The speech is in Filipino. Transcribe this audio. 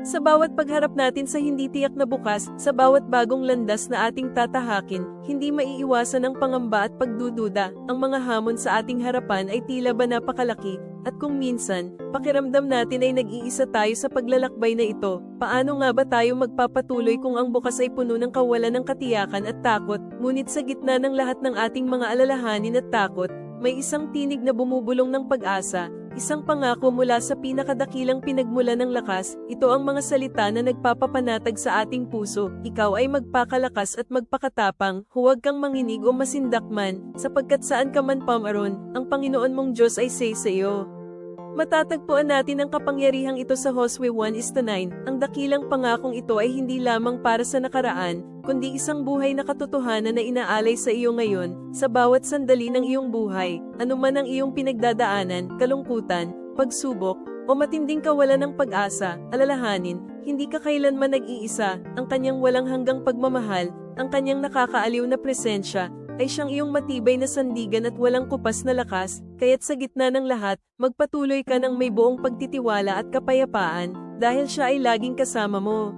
Sa bawat pagharap natin sa hindi tiyak na bukas, sa bawat bagong landas na ating tatahakin, hindi maiiwasan ang pangamba at pagdududa. Ang mga hamon sa ating harapan ay tila ba napakalaki, at kung minsan, pakiramdam natin ay nag-iisa tayo sa paglalakbay na ito. Paano nga ba tayo magpapatuloy kung ang bukas ay puno ng kawalan ng katiyakan at takot? Ngunit sa gitna ng lahat ng ating mga alalahanin at takot, may isang tinig na bumubulong ng pag-asa. Isang pangako mula sa pinakadakilang pinagmula ng lakas. Ito ang mga salita na nagpapapanatag sa ating puso. Ikaw ay magpakalakas at magpakatapang, huwag kang manginig o masindakman, sapagkat saan ka man pamaron, ang Panginoon mong Diyos ay sa iyo. Matatagpuan natin ang kapangyarihang ito sa Josue 1:9. Ang dakilang pangakong ito ay hindi lamang para sa nakaraan, kundi isang buhay na katotohanan na inaalay sa iyo ngayon, sa bawat sandali ng iyong buhay, anuman ang iyong pinagdadaanan, kalungkutan, pagsubok, o matinding kawalan ng pag-asa, alalahanin, hindi ka kailanman nag-iisa. Ang kanyang walang hanggang pagmamahal, ang kanyang nakakaaliw na presensya, ay siyang iyong matibay na sandigan at walang kupas na lakas, kaya't sa gitna ng lahat, magpatuloy ka ng may buong pagtitiwala at kapayapaan, dahil siya ay laging kasama mo.